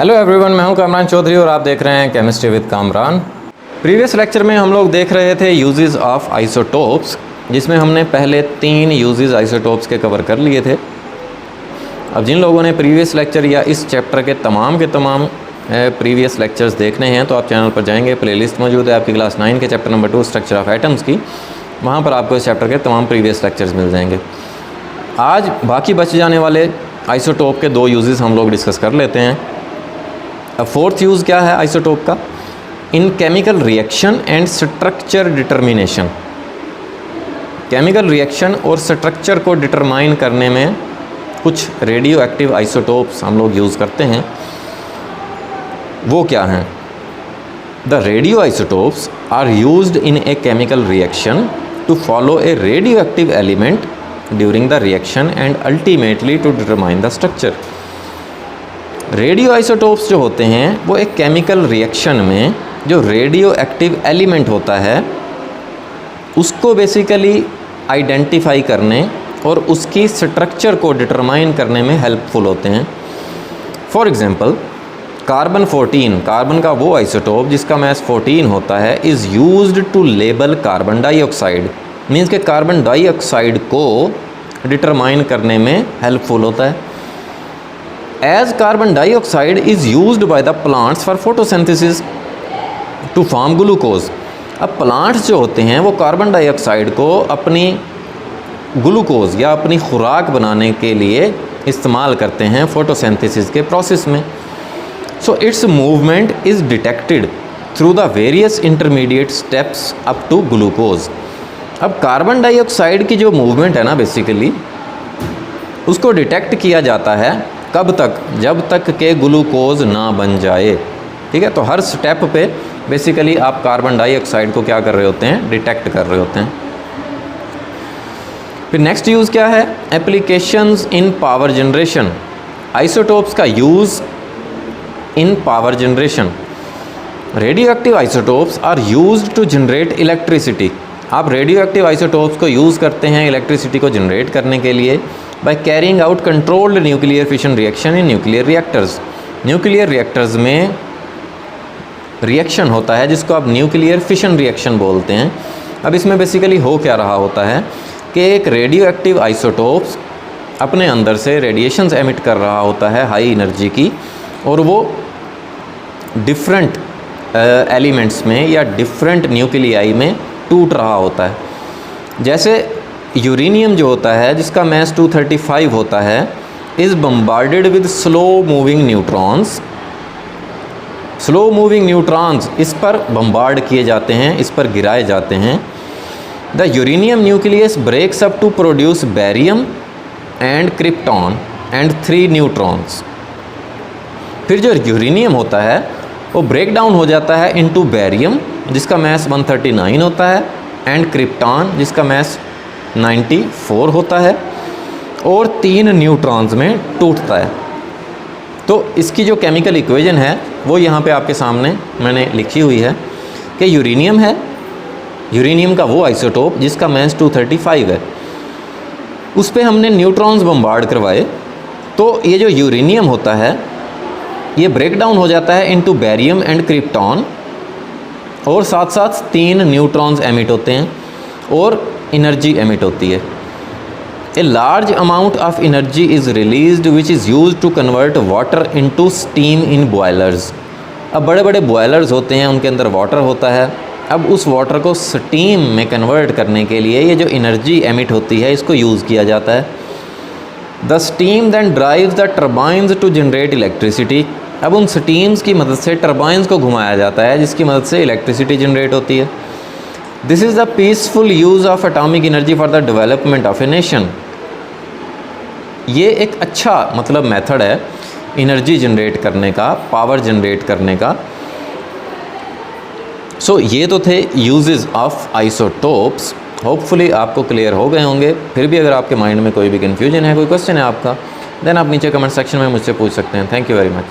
Hello everyone, मैं हूं कामरान चौधरी और आप देख रहे हैं chemistry with Kamran. Previous lecture में हम लोग देख रहे थे यूजेस ऑफ आइसोटोप्स, जिसमें हमने पहले 3 यूजेस आइसोटोप्स के कवर कर लिए थे। अब जिन लोगों ने प्रीवियस लेक्चर या इस चैप्टर के तमाम प्रीवियस लेक्चर्स देखने हैं तो आप चैनल पर जाएंगे, प्लेलिस्ट मौजूद है आपकी क्लास 9 के chapter number 2 structure of atoms की। वहाँ पर आपको इस चैप्टर के तमाम प्रीवियस लेक्चर्स मिल जाएंगे। आज बाकी बच जाने वाले आइसोटोप के 2 यूजेस हम लोग डिस्कस कर लेते हैं। अब फोर्थ यूज़ क्या है आइसोटोप का? इन chemical reaction and structure determination. Chemical reaction और स्ट्रक्चर को डिटरमाइन करने में कुछ रेडियो एक्टिव आइसोटोप्स हम लोग यूज़ करते हैं। वो क्या हैं? The radioisotopes are used in a chemical reaction to follow a radioactive element during the reaction and ultimately to determine the structure. Radioisotopes जो होते हैं वो एक केमिकल रिएक्शन में जो रेडियो एक्टिव एलिमेंट होता है उसको बेसिकली आइडेंटिफाई करने और उसकी स्ट्रक्चर को डिटरमाइन करने में हेल्पफुल होते हैं। फॉर एग्जांपल कार्बन 14, कार्बन का वो आइसोटोप जिसका मास 14 होता है, is used to label carbon dioxide. Means के कार्बन डाइऑक्साइड को डिटरमाइन करने में हेल्पफुल होता है। As carbon dioxide is used by the plants for photosynthesis to form glucose। अब प्लांट्स जो होते हैं वो कार्बन डाइऑक्साइड को अपनी ग्लूकोज या अपनी खुराक बनाने के लिए इस्तेमाल करते हैं फोटोसिंथेसिस के प्रोसेस में। So its movement is detected through the various intermediate steps up to glucose. अब कार्बन डाइऑक्साइड की जो मूवमेंट है ना, बेसिकली उसको डिटेक्ट किया जाता है कब तक? जब तक के ग्लूकोज ना बन जाए। ठीक है, तो हर स्टेप पे बेसिकली आप कार्बन डाइऑक्साइड को क्या कर रहे होते हैं? डिटेक्ट कर रहे होते हैं। फिर नेक्स्ट यूज़ क्या है? Applications in power generation. Isotopes का use in power generation. Radioactive isotopes are used to generate electricity. आप रेडियो एक्टिव आइसोटोप्स को यूज़ करते हैं इलेक्ट्रिसिटी को जनरेट करने के लिए by carrying out controlled nuclear fission reaction in nuclear reactors। Nuclear reactors में रिएक्शन होता है जिसको आप न्यूक्लियर फिशन रिएक्शन बोलते हैं। अब इसमें बेसिकली हो क्या रहा होता है कि एक रेडियो एक्टिव आइसोटोप्स अपने अंदर से रेडिएशंस एमिट कर रहा होता है हाई एनर्जी की, और वो डिफरेंट एलिमेंट्स में या डिफरेंट न्यूक्लियाई में टूट रहा होता है। जैसे यूरेनियम जो होता है जिसका मास 235 होता है, is bombarded with slow moving neutrons. Slow moving neutrons इस पर बम्बार्ड किए जाते हैं, इस पर गिराए जाते हैं। The uranium nucleus breaks up to produce barium and krypton and 3 neutrons. फिर जो यूरेनियम होता है वो ब्रेक डाउन हो जाता है इनटू बैरियम जिसका मास 139 होता है, एंड क्रिप्टॉन जिसका मास 94 होता है, और 3 न्यूट्रॉन्स में टूटता है। तो इसकी जो केमिकल इक्वेशन है वो यहाँ पे आपके सामने मैंने लिखी हुई है कि यूरेनियम है, यूरेनियम का वो आइसोटोप जिसका मास 235 है, उस पे हमने न्यूट्रॉन्स बम्बार्ड करवाए तो ये जो यूरेनियम होता है ये ब्रेक डाउन हो जाता है इनटू बैरियम एंड क्रिप्टॉन, और साथ साथ 3 न्यूट्रॉन्स एमिट होते हैं और एनर्जी एमिट होती है। A large amount of energy is released which is used to convert water into steam in boilers. अब बड़े बड़े बॉयलर्स होते हैं, उनके अंदर वाटर होता है। अब उस वाटर को स्टीम में कन्वर्ट करने के लिए ये जो एनर्जी एमिट होती है इसको यूज़ किया जाता है। The steam then drives the turbines to generate electricity. अब उन स्टीम्स की मदद से टर्बाइंस को घुमाया जाता है जिसकी मदद से इलेक्ट्रिसिटी जनरेट होती है। This is the peaceful use of atomic energy for the development of a nation. ये एक अच्छा मतलब मेथड है एनर्जी जनरेट करने का, पावर जनरेट करने का। सो ये तो थे यूजेस ऑफ आइसोटोप्स। होपफुली आपको क्लियर हो गए होंगे। फिर भी अगर आपके माइंड में कोई भी कन्फ्यूजन है, कोई क्वेश्चन है आपका, देन आप नीचे कमेंट सेक्शन में मुझसे पूछ सकते हैं। Thank you very much.